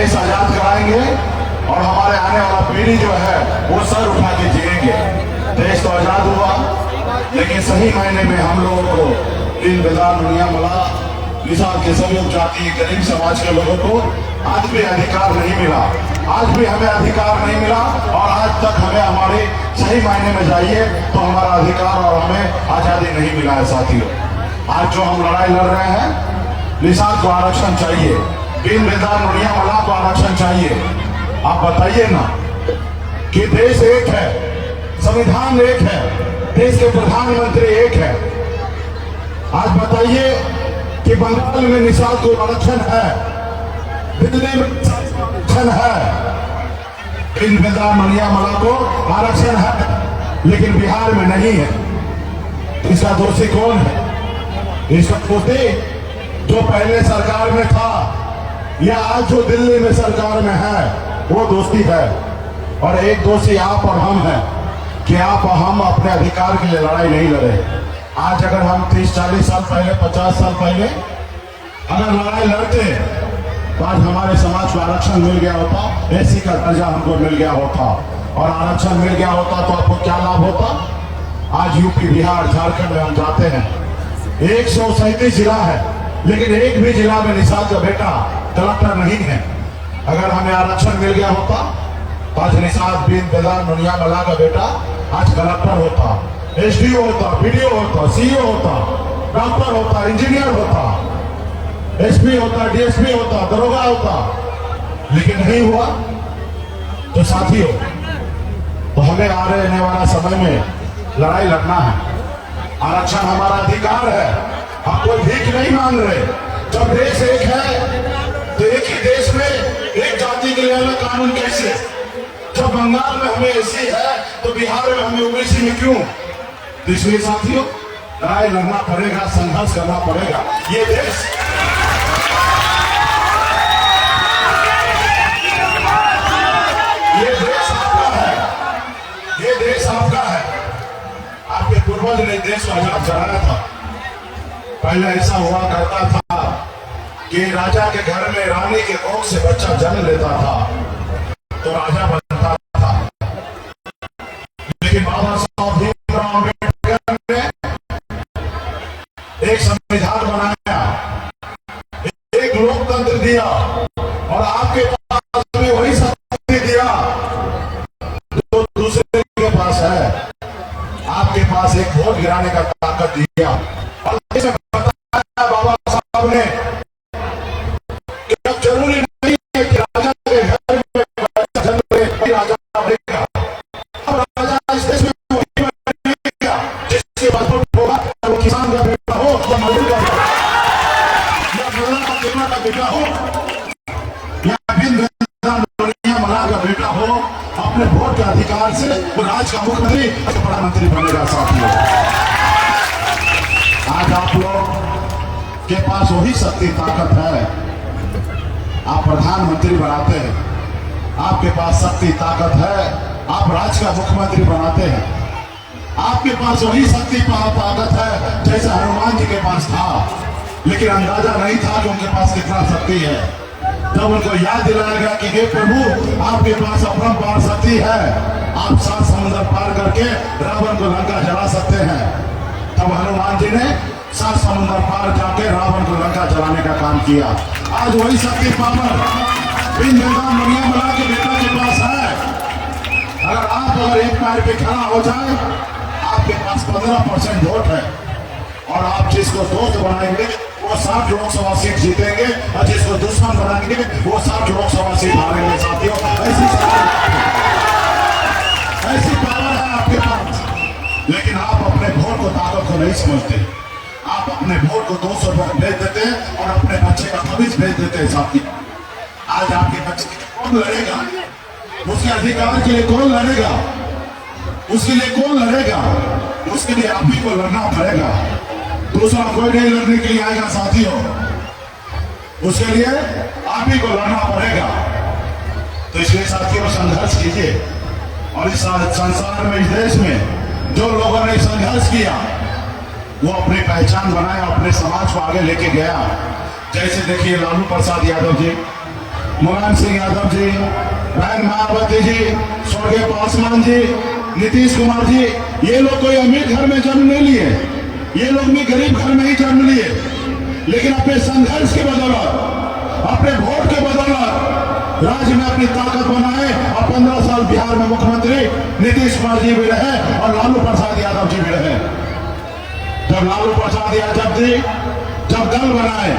देश आजाद कराएंगे और हमारे आने वाला पीढ़ी जो है वो सर उठा के जिएंगे। देश तो आजाद हुआ, लेकिन सही मायने में हम लोगों को दीन बेदार दुनिया मला मिसाल के सभी उपजाति गरीब समाज के लोगों को आज भी अधिकार नहीं मिला। आज भी हमें अधिकार नहीं मिला और आज तक हमें हमारे सही मायने में जाइए तो हमारा अधिकार और हमें आजादी नहीं मिला है। साथियों, आज जो हम लड़ाई लड़ रहे हैं, निषाद को आरक्षण चाहिए, दीन बेदार दुनिया मला को आरक्षण चाहिए। आप बताइए ना कि देश एक है, संविधान एक है, देश के प्रधानमंत्री एक है। आज बताइए कि बंगाल में निषाद को आरक्षण है, दिल्ली में आरक्षण है, दीन बेदार दुनिया मला को आरक्षण है, लेकिन बिहार में नहीं है। इसका दोषी कौन है? इसका दोषी जो पहले सरकार में था या आज जो दिल्ली में सरकार में है वो दोषी है। और एक दोषी आप और हम हैं कि आप और हम अपने अधिकार के लिए लड़ाई नहीं लड़े। आज अगर हम 30-40 साल पहले, 50 साल पहले अगर लड़ाई लड़ते तो आज हमारे समाज को आरक्षण मिल गया होता, एससी का दर्जा हमको मिल गया होता और आरक्षण मिल गया होता तो आपको क्या लाभ होता? आज यूपी, बिहार, झारखंड में हम जाते हैं, 137 जिला है, लेकिन एक भी जिला में निषाद का बेटा कलेक्टर नहीं है। अगर हमें आरक्षण मिल गया होता तो आज निषाद दीन बेदार दुनिया मला का बेटा आज कलेक्टर होता, एसडीओ होता, बीडीओ होता, सीईओ होता, डॉक्टर होता, इंजीनियर होता, एसपी होता, डीएसपी होता, दरोगा होता, लेकिन नहीं हुआ। तो साथियों, तो हमें आने वाला समय में लड़ाई लड़ना है। आरक्षण हमारा अधिकार है, हम कोई भीख नहीं मांग रहे। जब देश एक है तो एक ही देश में एक जाति के लिए अलग कानून कैसे? जब बंगाल में हमें एससी है तो बिहार में हमें ओबीसी में क्यों? तो इसलिए साथियों, लड़ाई लड़ना पड़ेगा, संघर्ष करना पड़ेगा। ये देश आपका है, ये देश आपका है। आपके पूर्वज ने देश को आजाद कराया था। पहले ऐसा हुआ करता था कि राजा के घर में रानी के कोख से बच्चा जन्म लेता था तो राजा बनता था। लेकिन बाबा साहब भीमराव अम्बेडकर ने एक संविधान बनाया, एक लोकतंत्र दिया और आपके पास भी वही शक्ति दिया जो दूसरे के पास है। आपके पास एक वोट गिराने का ताकत दिया और बताया बाबा साहब ने कि अब जरूरी नहीं है कि राजा के घर में जन्म ले राजा बनेगा। अब राजा इस देश में वही बनेगा जिसके पास वोट होगा, वो किसान का बेटा हो या मजदूर का या गल्ला का किसान का बेटा हो या दीन बेदार दुनिया मला का बेटा हो, अपने वोट के अधिकार से वो राज्य का मुख्यमंत्री, प्रधानमंत्री बनेगा। साथियों, आज आप लोग के पास वही शक्ति ताकत है, आप प्रधानमंत्री बनाते हैं, आपके पास शक्ति ताकत है, आप राज्य का मुख्यमंत्री बनाते हैं। आपके पास वही शक्ति ताकत है जैसे हनुमान जी के पास था, लेकिन अंदाजा नहीं था कि उनके पास कितना शक्ति है। जब उनको याद दिलाया गया कि हे प्रभु, आपके पास अपरंपार शक्ति है, आप 7 समुद्र पार करके रावण को लंका जला सकते हैं, तब हनुमान जी ने 7 समुद्र पार जाके रावण को लंका जलाने का काम किया। आज वही शक्ति पावर दीन बेदार दुनिया मला के बेटा के पास है। अगर एक पैर पे खड़ा हो जाए, आपके पास 15% वोट है और आप जिसको दोस्त बनाएंगे वो 60 लोकसभा सीट जीतेंगे और जिसको दुश्मन बनाएंगे वो 60 लोकसभा सीट हारेंगे। साथियों, ऐसी पावर है आपके पास, लेकिन आप अपने वोट को ताकत को नहीं समझते। आप अपने वोट को 200 वोट भेज देते हैं और अपने बच्चे का भविष्य भेज देते हैं। साथी, आज आपके बच्चे कौन लड़ेगा? उसके अधिकार के लिए कौन लड़ेगा? उसके लिए कौन लड़ेगा? उसके लिए आप ही को लड़ना पड़ेगा, दूसरा कोई नहीं लड़ने के लिए आएगा। साथियों, उसके लिए आप ही को लड़ना पड़ेगा। तो इसलिए साथियों, संघर्ष कीजिए और इस संसार में, इस देश में जो लोगों ने संघर्ष किया वो अपनी पहचान बनाया, अपने समाज को आगे लेके गया। जैसे देखिए लालू प्रसाद यादव जी, मुलायम सिंह यादव जी, बहन मायावती जी, स्वर्गीय पासवान जी, नीतीश कुमार जी, ये लोग कोई अमीर घर में जन्म नहीं लिए, ये लोग भी गरीब घर में ही जन्म लिए, लेकिन अपने संघर्ष के बदौलत, अपने वोट के बदौलत राज्य में अपनी ताकत बनाए और 15 साल बिहार में मुख्यमंत्री नीतीश कुमार जी भी रहे और लालू प्रसाद यादव जी भी रहे। जब लालू प्रसाद यादव जी जब दल बनाए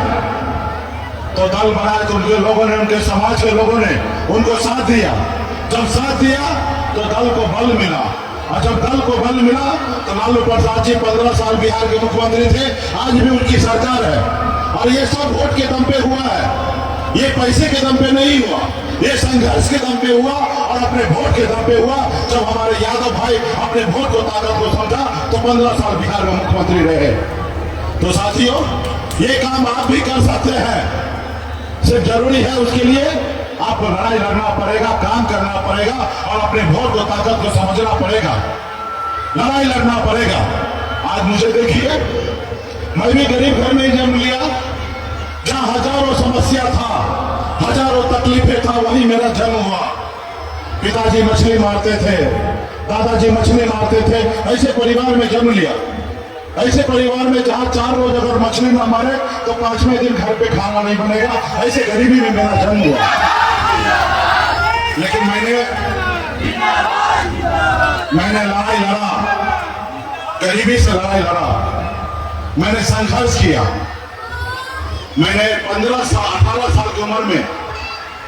तो उनके लोगों ने, उनके समाज के लोगों ने उनको साथ दिया। जब साथ दिया तो दल को बल मिला, और जब दल को बल मिला तो लालू प्रसाद जी 15 साल बिहार के मुख्यमंत्री थे, आज भी उनकी सरकार है। और ये सब वोट के दम पे हुआ है, ये पैसे के दम पे नहीं हुआ, ये संघर्ष के दम पे हुआ और अपने वोट के दम पे हुआ। जब हमारे यादव भाई अपने वोट को, ताकत को समझा तो 15 साल बिहार में मुख्यमंत्री रहे। तो साथियों, ये काम आप भी कर सकते हैं, सिर्फ जरूरी है उसके लिए आपको लड़ाई लड़ना पड़ेगा, काम करना पड़ेगा और अपने वोट को, ताकत को समझना पड़ेगा, लड़ाई लड़ना पड़ेगा। आज मुझे देखिए, मैं भी गरीब घर में ही जन्म लिया, जहां हजारों समस्या था, हजारों तकलीफें था, वहीं मेरा जन्म हुआ। पिताजी मछली मारते थे, दादाजी मछली मारते थे, ऐसे परिवार में जन्म लिया। ऐसे परिवार में जहां 4 रोज अगर मछली ना मारे तो 5वें दिन घर पे खाना नहीं बनेगा, ऐसे गरीबी में मेरा जन्म हुआ। लेकिन मैंने लड़ाई लड़ा, गरीबी से लड़ाई लड़ा, मैंने संघर्ष किया। मैंने 15 साल 18 साल की उम्र में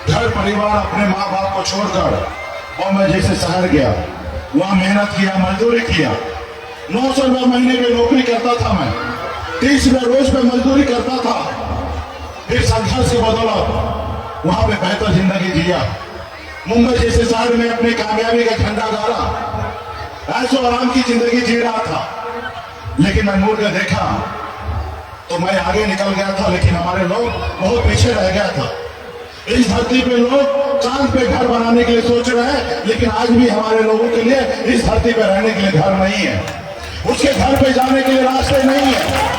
घर परिवार, अपने माँ बाप को छोड़कर और मैं जैसे शहर गया, वहां मेहनत किया, मजदूरी किया। 900 रुपये महीने में नौकरी करता था मैं, 30 रुपये रोज पे मजदूरी करता था। फिर संघर्ष के बदौलत वहां पे बेहतर जिंदगी जिया। मुंबई जैसे शहर में अपनी कामयाबी का झंडा गाड़ा, ऐसो आराम की जिंदगी जी रहा था। लेकिन मैं मुड़ कर देखा तो मैं आगे निकल गया था, लेकिन हमारे लोग बहुत पीछे रह गया था। इस धरती पे लोग चांद पे घर बनाने के लिए सोच रहे हैं, लेकिन आज भी हमारे लोगों के लिए इस धरती पे रहने के लिए घर नहीं है, उसके घर पे जाने के लिए रास्ते नहीं है।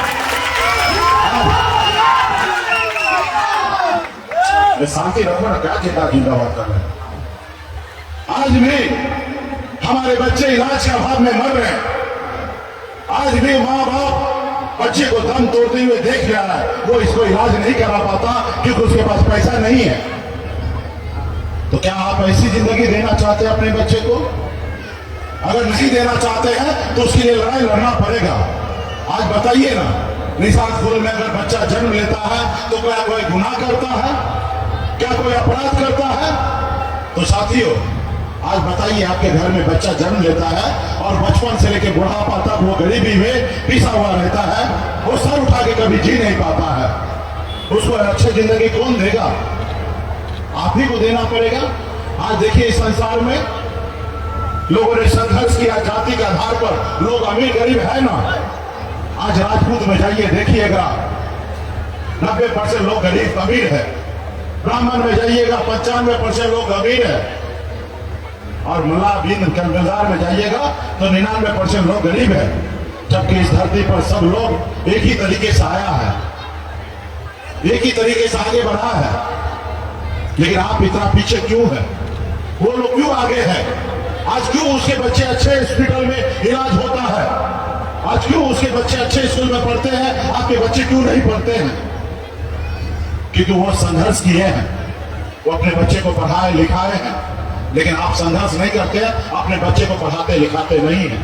शांति रखो ना, क्या जिंदाबाद कर रहे हैं। आज भी हमारे बच्चे इलाज के अभाव में मर रहे हैं। आज भी माँ बाप बच्चे को दम तोड़ते हुए देख रहा है, वो इसको इलाज नहीं करा पाता क्योंकि उसके पास पैसा नहीं है। तो क्या आप ऐसी जिंदगी देना चाहते हैं अपने बच्चे को? अगर नहीं देना चाहते हैं तो उसके लिए लड़ाई लड़ना पड़ेगा। आज बताइए ना, निषाद स्कूल में अगर बच्चा जन्म लेता है तो क्या कोई गुनाह करता है? क्या कोई अपराध करता है? तो साथियों, आज बताइए, आपके घर में बच्चा जन्म लेता है और बचपन से लेकर बुढ़ापा तक वो गरीबी में पिसा हुआ रहता है, वो सर उठा के कभी जी नहीं पाता है, उसको अच्छी जिंदगी कौन देगा? आप ही को देना पड़ेगा। आज देखिए, इस संसार में लोगों ने संघर्ष किया, जाति के आधार पर लोग अमीर गरीब है ना। आज राजपूत में जाइए, देखिएगा 90% लोग गरीब अमीर है। ब्राह्मण में जाइएगा 95% लोग अमीर है। और मुल्ला बिन कंगलदार में जाइएगा तो 99% लोग गरीब है। जबकि इस धरती पर सब लोग एक ही तरीके से आया है, एक ही तरीके से आगे बढ़ा है। लेकिन आप इतना पीछे क्यों है? वो लोग क्यों आगे है? आज क्यों उसके बच्चे अच्छे हॉस्पिटल में इलाज होता है? आज क्यों उसके बच्चे अच्छे स्कूल में पढ़ते हैं, आपके बच्चे क्यों नहीं पढ़ते हैं? क्योंकि वो संघर्ष किए हैं, वो अपने बच्चे को पढ़ाए लिखाए हैं। लेकिन आप संघर्ष नहीं करते, अपने बच्चे को पढ़ाते लिखाते नहीं है।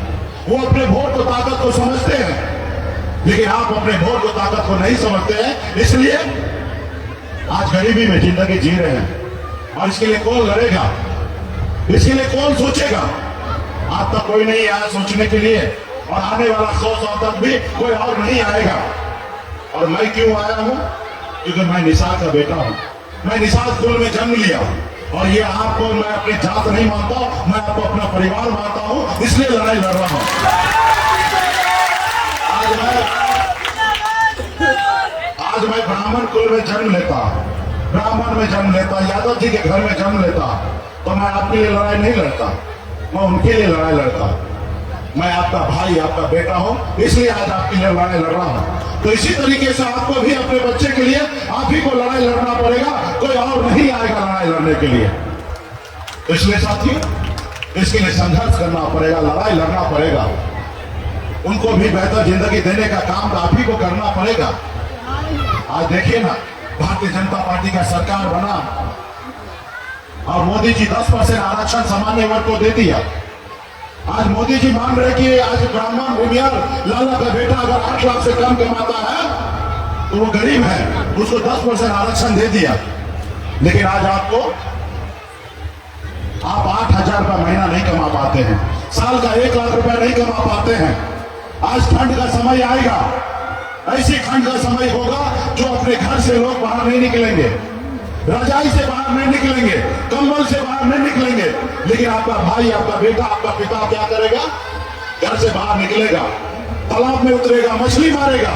वो अपने वोट को, ताकत को समझते हैं, लेकिन आप अपने वोट को, ताकत को नहीं समझते हैं। इसलिए आज गरीबी में जिंदगी जी रहे हैं। और इसके लिए कौन लड़ेगा? इसके लिए कौन सोचेगा? आज तक कोई नहीं आया सोचने के लिए, और आने वाला 100 साल तक भी कोई और नहीं आएगा। और मैं क्यों आया हूं? क्योंकि मैं निषाद का बेटा हूं। मैं निषाद स्कूल में जन्म लिया, और ये आपको मैं अपनी जात नहीं मानता, मैं आपको अपना परिवार मानता हूं, इसलिए लड़ाई लड़ रहा हूं। आज मैं ब्राह्मण कुल में जन्म लेता, ब्राह्मण में जन्म लेता, यादव जी के घर में जन्म लेता, तो मैं आपके लिए लड़ाई नहीं लड़ता, मैं उनके लिए लड़ाई लड़ता। मैं आपका भाई, आपका बेटा हूं, इसलिए आज आपके लिए लड़ाई लड़ रहा हूं। तो इसी तरीके से आपको भी अपने बच्चे के लिए आप ही को लड़ाई लड़ना पड़ेगा, कोई और नहीं आएगा लड़ाई लड़ने के लिए। तो इसलिए साथियों, इसके लिए संघर्ष करना पड़ेगा, लड़ाई लड़ना पड़ेगा, उनको भी बेहतर जिंदगी देने का काम आप ही को करना पड़ेगा। आज देखिए ना, भारतीय जनता पार्टी का सरकार बना और मोदी जी 10% आरक्षण सामान्य वर्ग को दे दिया। आज मोदी जी मान रहे कि आज ब्राह्मण भूमियार लाला का बेटा अगर 8 लाख से कम कमाता है तो वो गरीब है, उसको 10% आरक्षण दे दिया। लेकिन आज आप 8,000 रुपया महीना नहीं कमा पाते हैं, साल का 1 लाख रुपया नहीं कमा पाते हैं। आज ठंड का समय आएगा, ऐसी ठंड का समय होगा जो अपने घर से लोग बाहर नहीं निकलेंगे, रजाई से बाहर नहीं निकलेंगे, कंबल से बाहर नहीं निकलेंगे। लेकिन आपका भाई, आपका बेटा, आपका पिता क्या करेगा? घर से बाहर निकलेगा, तालाब में उतरेगा, मछली मारेगा,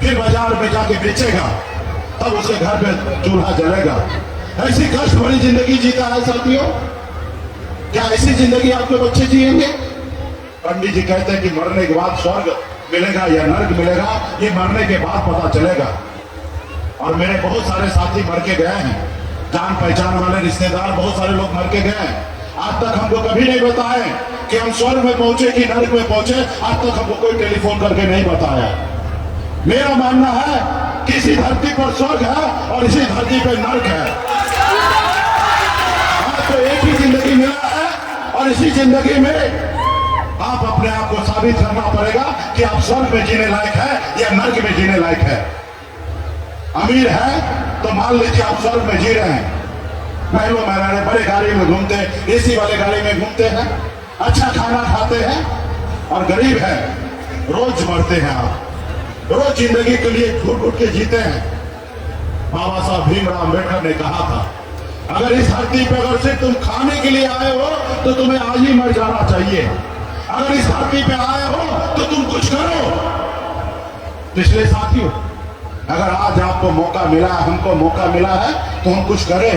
फिर बाजार में जाके बेचेगा, तब उसके घर पे चूल्हा जलेगा। ऐसी कष्ट भरी जिंदगी जीता है साथियों। क्या ऐसी जिंदगी आपके बच्चे जिएंगे? पंडित जी कहते हैं कि मरने के बाद स्वर्ग मिलेगा या नर्क मिलेगा, ये मरने के बाद पता चलेगा। और मेरे बहुत सारे साथी मर के गए हैं, जान पहचान वाले रिश्तेदार बहुत सारे लोग मर के गए हैं। आज तक हमको कभी नहीं बताए कि हम स्वर्ग में पहुंचे कि नर्क में पहुंचे, आज तक हमको कोई टेलीफोन करके नहीं बताया। मेरा मानना है कि इसी धरती पर स्वर्ग है और इसी धरती पर नर्क है। आज तो एक ही जिंदगी मिला है और इसी जिंदगी में आप अपने आप को साबित करना पड़ेगा कि आप स्वर्ग में जीने लायक है या नर्क में जीने लायक है। अमीर है तो मान लीजिए आप स्वर्ग में जी रहे हैं, महलों में रह रहे, बड़े गाड़ी में घूमते हैं, एसी वाले गाड़ी में घूमते हैं, अच्छा खाना खाते हैं। और गरीब है, रोज मरते हैं, आप रोज जिंदगी के लिए घुट घुट के जीते हैं। बाबा साहब भीमराव अम्बेडकर ने कहा था, अगर इस धरती पे अगर सिर्फ तुम खाने के लिए आए हो तो तुम्हें आज ही मर जाना चाहिए। अगर इस धरती पे आए हो तो तुम कुछ करो। इसलिए साथियों, अगर आज आपको मौका मिला है, हमको मौका मिला है, तो हम कुछ करें,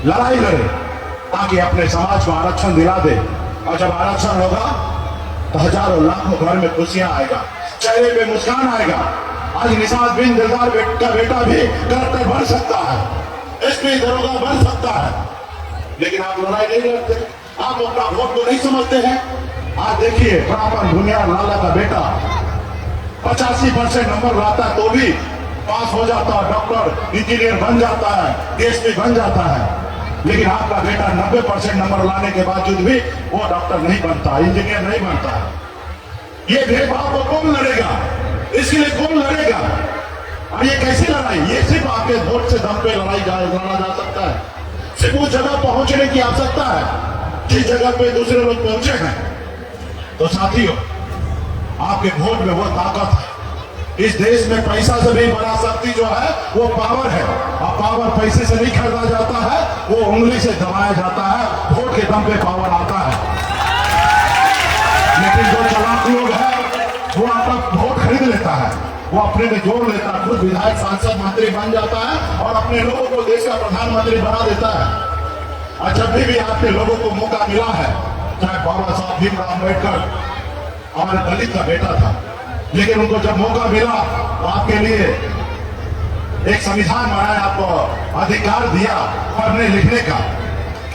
लड़ाई लड़ें, ताकि अपने समाज को आरक्षण दिला दे। और जब आरक्षण होगा तो हजारों लाखों घर में खुशियां आएगा, चेहरे पे मुस्कान आएगा। आज निशात बिन दिलदार का बेटा भी कलेक्टर बन सकता है, एसपी दरोगा बन सकता है। लेकिन आप लड़ाई नहीं लड़ते, आप अपना वोट को नहीं समझते हैं। आज देखिए, ब्राह्मण भूमियार लाला का बेटा 85% नंबर लाता है तो भी पास हो जाता है, डॉक्टर इंजीनियर बन जाता है, डीएसपी बन जाता है। लेकिन आपका बेटा 90% नंबर लाने के बावजूद भी वो डॉक्टर नहीं बनता, इंजीनियर नहीं बनता। ये भेदभाव को कौन लड़ेगा? इसके लिए कौन लड़ेगा? और ये कैसी लड़ाई? ये सिर्फ आपके वोट से दम पे लड़ा जा सकता है। सिर्फ उस जगह पहुंचने की आवश्यकता है जिस जगह पे दूसरे लोग पहुंचे हैं। तो साथियों, आपके वोट में वो ताकत है। इस देश में पैसा से भी बड़ा शक्ति जो है वो पावर है, और पावर पैसे से नहीं खरीदा जाता है, वो उंगली से दबाया जाता है। वोट के दम पे पावर आता है। लेकिन जो चालाक लोग हैं वो आपका वोट खरीद लेता है, वो अपने में जोड़ लेता है, खुद विधायक, सांसद, मंत्री बन जाता है और अपने लोगों को देश का प्रधानमंत्री बना देता है। और जब भी आपके लोगों को मौका मिला है, चाहे बाबा साहब भीमराव अम्बेडकर हमारे दलित का बेटा था, लेकिन उनको जब मौका मिला तो आपके लिए एक संविधान बनाया, आपको अधिकार दिया पढ़ने लिखने का।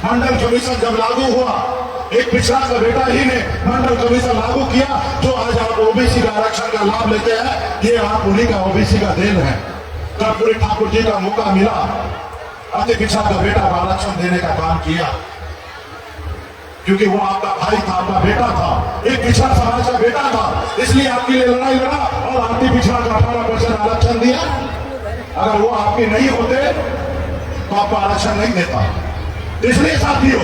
मंडल कमीशन जब लागू हुआ, एक पिछड़ा का बेटा ही ने मंडल कमीशन लागू किया, जो आज आप ओबीसी का आरक्षण का लाभ लेते हैं, ये आप उन्हीं का ओबीसी का देन है। कर्पूरी ठाकुर जी का मौका मिला, अति पिछड़ा का बेटा का आरक्षण देने का काम किया, क्योंकि वो आपका भाई था, आपका बेटा था, एक पिछड़ा समाज का बेटा था, इसलिए आपके लिए लड़ाई लड़ा और अति पिछड़ा का 18% आरक्षण दिया। अगर वो आपके नहीं होते तो आपको आरक्षण नहीं देता। इसलिए साथियों,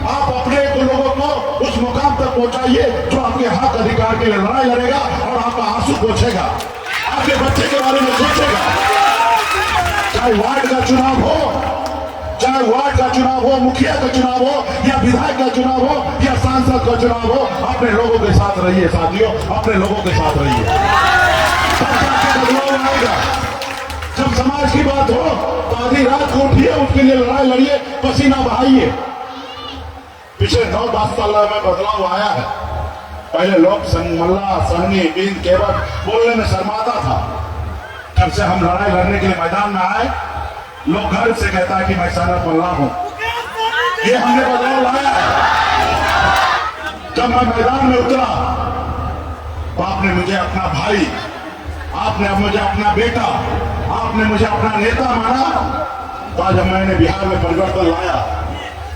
आप अपने लोगों को उस मुकाम तक पहुंचाइए जो आपके हक अधिकार के लिए लड़ाई लड़ेगा और आपका आंसू पोंछेगा, आपके बच्चे के बारे में सोचेगा। चाहे वार्ड का चुनाव हो, मुखिया का चुनाव हो, या विधायक का चुनाव हो, या सांसद का चुनाव हो, अपने लोगों के साथ रहिए साथियों, अपने लोगों के साथ रहिए। बदलाव आएगा। जब समाज की बात हो तो आधी रात को उठिए, उसके लिए लड़ाई लड़िए, पसीना बहाइए। पिछले 9-10 साल में बदलाव आया है। पहले लोग मल्ला, सहनी, बीन, केवट बोलने में शर्माता था। जब से हम लड़ाई लड़ने के लिए मैदान में आए, लोग गर्व से कहता है कि मैं सनत मल्ला हूं। ये हमने बदलाव लाया है। जब मैं मैदान में उतरा तो आपने मुझे अपना भाई, आपने मुझे अपना बेटा, आपने मुझे अपना नेता माना। तो आज मैंने बिहार में परिवर्तन लाया।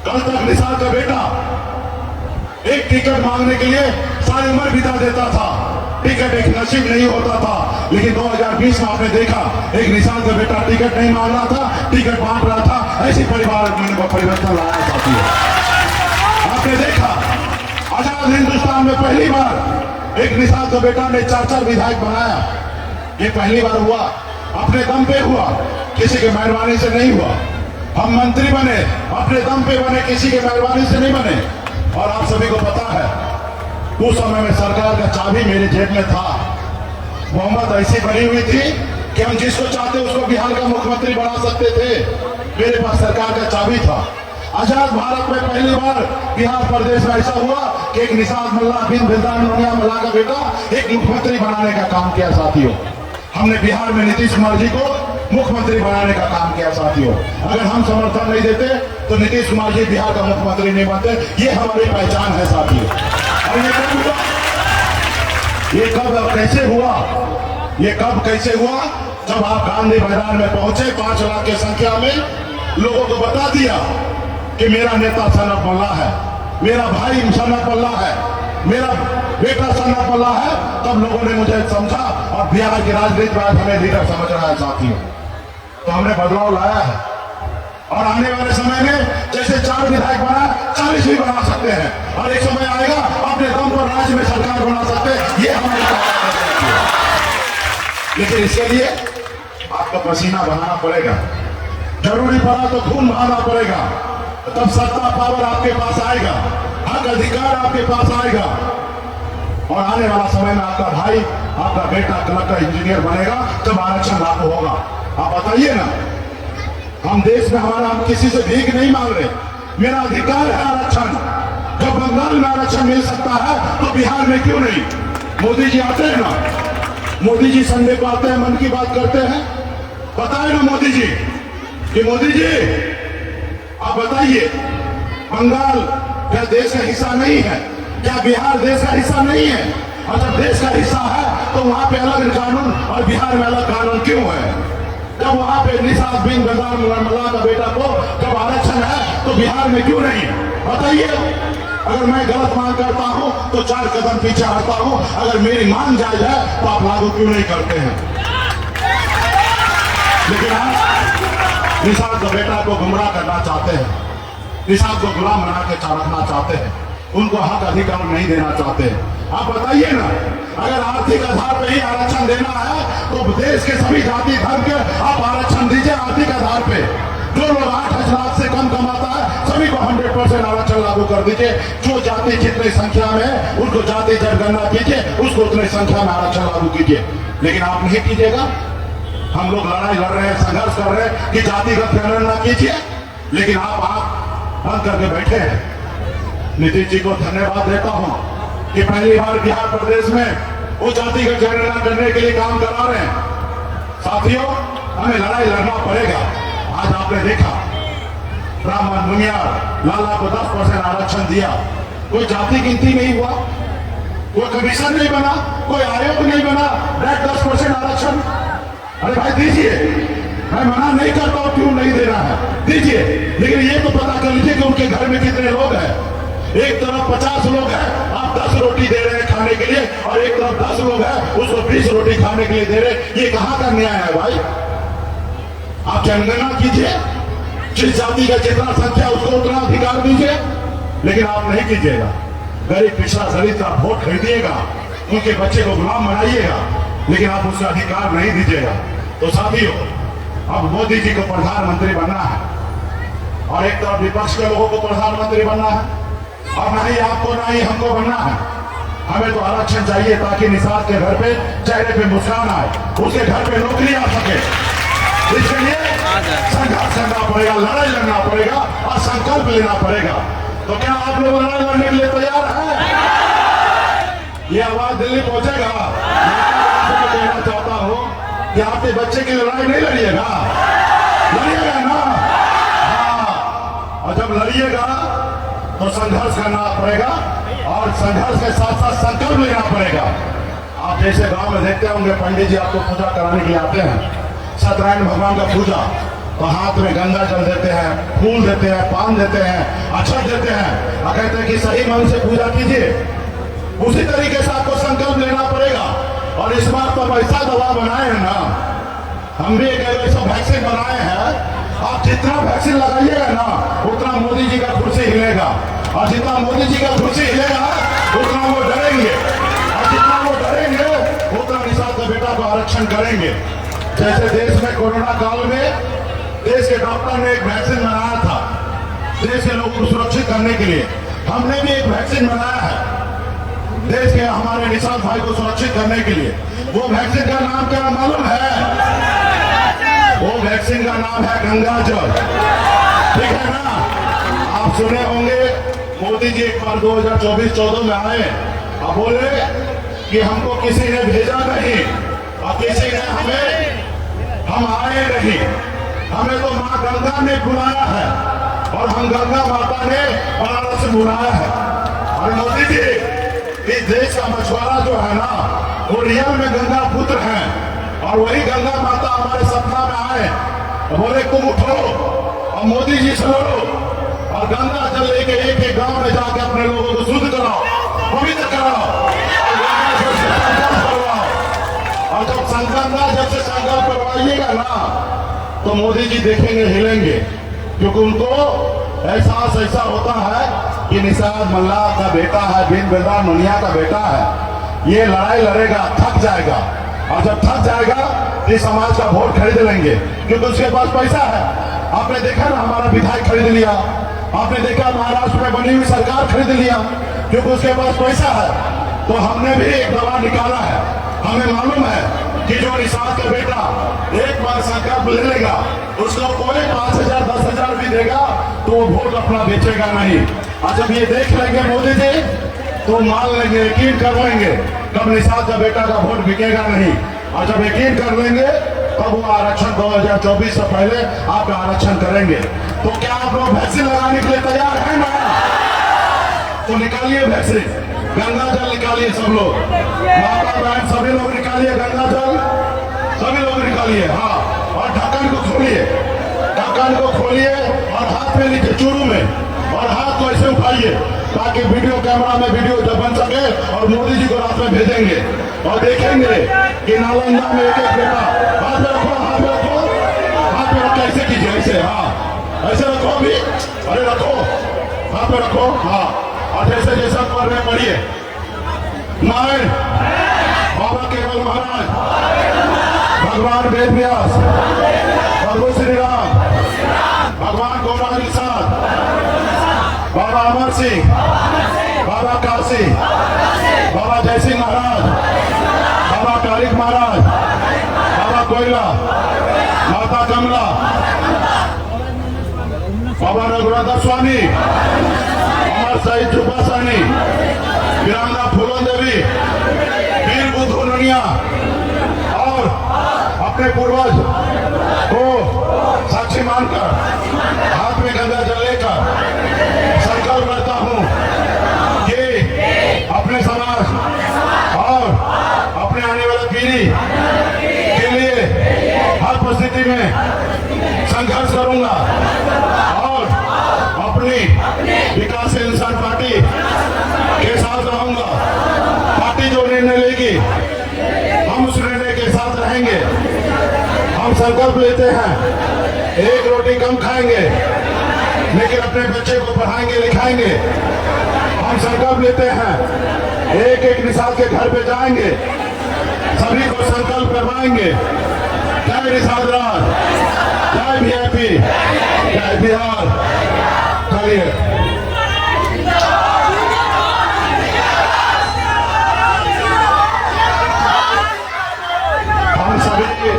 कल तक निसार का बेटा एक टिकट मांगने के लिए सारी उम्र बिता देता था, टिकट एक नसीब नहीं होता था। लेकिन 2020 में आपने देखा एक निसार का बेटा टिकट नहीं मांग रहा था, टिकट बांट रहा था। ऐसी परिवार में परिवर्तन लाया साथियों। आपने देखा आजाद हिंदुस्तान में पहली बार एक निसार का बेटा ने 4 विधायक बनाया। ये पहली बार हुआ, अपने दम पे हुआ, किसी के मेहरबानी से नहीं हुआ। हम मंत्री बने, अपने दम पे बने, किसी के मेहरबानी से नहीं बने। और आप सभी को पता है उस समय में सरकार का चाबी मेरे जेब में था। बहुमत ऐसी बनी हुई थी कि हम जिसको चाहते उसको बिहार का मुख्यमंत्री बना सकते थे। मेरे पास सरकार का चाबी था। आजाद भारत में पहली बार बिहार प्रदेश में ऐसा हुआ कि एक निसार मल्ला बिन बिल्दान नोनिया मल्ला का बेटा एक मुख्यमंत्री बनाने का काम किया साथियों। हमने बिहार में नीतीश कुमार जी को मुख्यमंत्री बनाने का काम किया साथियों। अगर हम समर्थन नहीं देते तो नीतीश कुमार जी बिहार का मुख्यमंत्री नहीं बनते। ये हमारी पहचान है साथियों। और ये कब हुआ? ये कब और कैसे हुआ? ये कब कैसे हुआ? जब आप गांधी मैदान में पहुंचे, 5 लाख की संख्या में लोगों को बता दिया कि मेरा नेता सनत मल्ला है, मेरा भाई सनत मल्ला है, मेरा बेटा सनत मल्ला है। तब लोगों ने मुझे समझा और बिहार की राजनीति में हमें लीडर समझ रहा है साथियों। तो हमने बदलाव लाया है और आने वाले समय में जैसे 4 विधायक बना, 40 भी बना सकते हैं। और एक समय आएगा अपने दम पर राज्य में सरकार बना सकते हैं। ये हमारी ताकत है। लेकिन इसके लिए आपको पसीना बहाना पड़ेगा, जरूरी पड़ा तो खून बहाना पड़ेगा। तब सत्ता पावर आपके पास आएगा, हक अधिकार आपके पास आएगा। और आने वाला समय में आपका भाई, आपका बेटा कलेक्टर इंजीनियर बनेगा जब आरक्षण लागू होगा। आप बताइए ना, हम देश में हमारा, हम किसी से भीख नहीं मांग रहे, मेरा अधिकार है आरक्षण। जब बंगाल में आरक्षण मिल सकता है तो बिहार में क्यों नहीं? मोदी जी आते हैं ना, मोदी जी संडे को आते हैं, मन की बात करते हैं। बताए ना मोदी जी कि मोदी जी आप बताइए, बंगाल क्या देश का हिस्सा नहीं है? क्या बिहार देश का हिस्सा नहीं है? और जब देश का हिस्सा है तो वहां पे अलग कानून और बिहार में अलग कानून क्यों है? जब वहां पे निसार बिन बिल्दान मल्ला का बेटा को जब आरक्षण है तो बिहार में क्यों नहीं? बताइए। अगर मैं गलत मांग करता हूं तो 4 कदम पीछे हटता हूं। अगर मेरी मांग जायज है तो आप लागू क्यों नहीं करते हैं? लेकिन आप निसार का बेटा को गुमराह करना चाहते हैं, निसार को गुलाम बना के रखना चाहते हैं, उनको हक अधिकार नहीं देना चाहते। आप बताइए ना, अगर आर्थिक आधार पर ही आरक्षण देना है तो देश के सभी जाति धर्म के आप आरक्षण दीजिए आर्थिक आधार पे। जो लोग 8 लाख से कम कमाता है सभी को 100% आरक्षण लागू कर दीजिए। जो जाति जितनी संख्या में है उनको जाति जनगणना कीजिए, उसको उतनी संख्या में आरक्षण लागू कीजिए। लेकिन आप नहीं कीजिएगा। हम लोग लड़ाई लड़ रहे हैं, संघर्ष कर रहे हैं कि जातिगत जनगणना कीजिए, लेकिन आप बंद करके बैठे हैं। नीतीश जी को धन्यवाद देता हूं कि पहली बार बिहार प्रदेश में वो जातिगत जनगणना करने के लिए काम करा रहे हैं। साथियों, हमें लड़ाई लड़ना पड़ेगा। आज आपने देखा ब्राह्मण, मुनियार, लाला को 10% आरक्षण दिया, कोई जाति गिनती नहीं हुआ, कोई कमीशन नहीं बना, कोई आयोग नहीं बना, डायरेक्ट 10% आरक्षण। अरे भाई दीजिए, मैं मना नहीं करता हूं क्यों नहीं देना है, दीजिए। लेकिन ये तो पता कर लीजिए कि उनके घर में कितने लोग हैं। एक तरफ 50 लोग हैं, आप 10 रोटी दे रहे हैं खाने के लिए, और एक तरफ 10 लोग हैं, उसको 20 रोटी खाने के लिए दे रहे हैं। ये कहां का न्याय है भाई? आप जनगणना कीजिए, जिस जाति का जितना संख्या उसको उतना अधिकार दीजिए, लेकिन आप नहीं कीजिएगा। गरीब पिछड़ा दलित का वोट खरीदिएगा, उनके बच्चे को गुलाम बनाइएगा, लेकिन आप उसका अधिकार नहीं दीजिएगा। तो साथियों, अब मोदी जी को प्रधानमंत्री बनना है और एक तरफ विपक्ष के लोगों को प्रधानमंत्री बनना है, और ना ही आपको ना ही हमको बनना है। हमें तो आरक्षण चाहिए ताकि निसार के घर पे चेहरे पे मुस्कान आए, उसके घर पे नौकरी आ सके। इसके लिए संघर्ष करना पड़ेगा, लड़ाई लड़ना पड़ेगा और संकल्प लेना पड़ेगा। तो क्या आप लोग लड़ाई लड़ने के लिए तैयार हैं? ये आवाज दिल्ली पहुंचेगा। मैं कहना चाहता हूँ कि आपके बच्चे की लड़ाई नहीं लड़िएगा, लड़िएगा ना। हाँ, और जब लड़िएगा तो संघर्ष करना पड़ेगा और संघर्ष के साथ साथ संकल्प लेना पड़ेगा। आप जैसे गांव में देखते होंगे पंडित जी आपको पूजा कराने के लिए आते हैं, सत्यनारायण भगवान का पूजा, तो हाथ में गंगा जल देते हैं, फूल देते हैं, पान देते हैं, अक्षत देते हैं और कहते हैं कि सही मन से पूजा कीजिए। उसी तरीके से आपको संकल्प लेना पड़ेगा। और इस बार तो ऐसा दवा बनाए हैं ना, हम भी एक ऐसा वैक्सीन बनाए हैं, आप जितना वैक्सीन लगाइएगा ना उतना मोदी जी का कुर्सी हिलेगा, और जितना मोदी जी का कुर्सी हिलेगा उतना वो डरेंगे, और जितना वो डरेंगे उतना निषाद का बेटा को आरक्षण करेंगे। जैसे देश में कोरोना काल में देश के डॉक्टर ने एक वैक्सीन बनाया था देश के लोगों को सुरक्षित करने के लिए, हमने भी एक वैक्सीन बनाया है देश के हमारे निषाद भाई को सुरक्षित करने के लिए। वो वैक्सीन का नाम क्या मालूम है? वो वैक्सीन का नाम है गंगा जल। ठीक है ना? आप सुने होंगे मोदी जी एक बार 2024-14 में आए और बोले कि हमको किसी ने भेजा नहीं और किसी ने हम आए नहीं, हमें तो माँ गंगा ने बुलाया है और हम गंगा माता ने बनारस से बुलाया है। और मोदी जी, इस देश का मछुआरा जो है ना वो रियल में गंगा पुत्र हैं, और वही गंगा माता हमारे सपना में आए बोले तुम उठो और मोदी जी से लड़ो और गंगा जल लेके एक एक गांव में जाके अपने लोगों को शुद्ध कराओ, पवित्र कराओ और जब संकल्प करवाइएगा ना तो मोदी जी देखेंगे, हिलेंगे, क्योंकि उनको एहसास ऐसा होता है कि निषाद मल्लाह का बेटा है, बिन बेलदार मुनिया का बेटा है, ये लड़ाई लड़ेगा, थक जाएगा, और जब थक जाएगा तो इस समाज का वोट खरीद लेंगे, क्योंकि उसके पास पैसा है। आपने देखा ना हमारा विधायक खरीद लिया, आपने देखा महाराष्ट्र में बनी हुई सरकार खरीद लिया, क्योंकि उसके पास पैसा है। तो हमने भी एक दवा निकाला है, हमें मालूम है कि जो निषाद का बेटा एक बार संकल्प ले लेगा उसको कोई 5,000 10,000 भी देगा तो वो वोट अपना बेचेगा नहीं। और जब ये देख लेंगे मोदी जी तो मान लेंगे, यकीन कर लेंगे तब निषाद का बेटा का वोट बिकेगा नहीं। और जब यकीन कर लेंगे तब वो आरक्षण 2024 से पहले आपका आरक्षण करेंगे। तो क्या आप लोग वैक्सीन लगाने के लिए तैयार हैं ना? तो निकालिए वैक्सीन, गंगा जल निकालिए सब लोग, माता बहन सभी लोग निकालिए गंगा जल, सभी लोग निकालिए। हाँ, और ढक्कन को खोलिए, ढक्कन को खोलिए और हाथ में लीजिए चूरू में, और हाथ को ऐसे उठाइए ताकि वीडियो कैमरा में वीडियो जब बन सके और मोदी जी को रात में भेजेंगे और देखेंगे कि नालंदा में एक एक बेटा, हाथ में रखो, हाथ में रखो, हाथ में रखो, ऐसे कीजिए, ऐसे, हाँ ऐसे रखो अभी, अरे रखो, हाथ में रखो, हाँ, और जैसे जैसा पढ़ रहे पढ़िए। मैं बाबा केवल महाराज, भगवान वेद व्यास, प्रभु श्री राम, भगवान गौरांग निषाद, बाबा अमर सिंह, बाबा काशी, बाबा जयसिंह महाराज, बाबा तारिक महाराज, बाबा कोयला, माता कमला, बाबा रघुनाथ स्वामी, अमर शहीद जुब्बासानी, वीरांगना फूलन देवी, वीर बुद्धू ननिया और अपने पूर्वज को साक्षी मानकर हाथ में गंगा जल लेकर संकल्प करता हूं कि अपने समाज और अपने आने वाली पीढ़ी के लिए हर परिस्थिति में संघर्ष करूंगा और अपनी विकासशील इंसान पार्टी के साथ रहूंगा। पार्टी जो निर्णय लेगी हम उस निर्णय के साथ रहेंगे। हम संकल्प लेते हैं एक रोटी कम खाएंगे लेकिन अपने बच्चे को पढ़ाएंगे लिखाएंगे। हम संकल्प लेते हैं एक एक निषाद के घर पे जाएंगे, सभी को संकल्प करवाएंगे। जय निषाद राज, जय वीआईपी, जय बिहार। चलिए हम सभी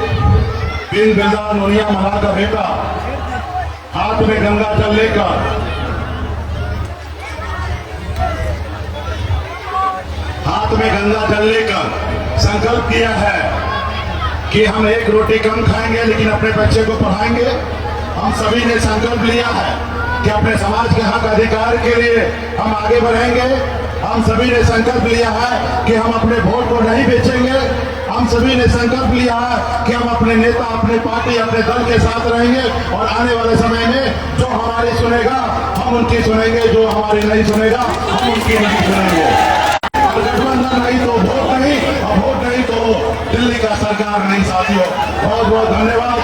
बिन बेलदार मुनिया मल्लाह का बेटा हाथ में गंगा जल लेकर हाथ हाथ में गंगा जल लेकर संकल्प किया है कि हम एक रोटी कम खाएंगे लेकिन अपने बच्चे को पढ़ाएंगे। हम सभी ने संकल्प लिया है कि अपने समाज के हक अधिकार के लिए हम आगे बढ़ेंगे। हम सभी ने संकल्प लिया है कि हम अपने वोट को नहीं बेचेंगे। हम सभी ने संकल्प लिया है कि हम अपने नेता, अपनी पार्टी, अपने दल के साथ रहेंगे और आने वाले समय में जो हमारी सुनेगा हम उनकी सुनेंगे, जो हमारी नहीं सुनेगा हम उनकी नहीं सुनेंगे। गठबंधन नहीं तो वोट नहीं, और वोट नहीं तो दिल्ली का सरकार नहीं। साथियों, बहुत बहुत धन्यवाद।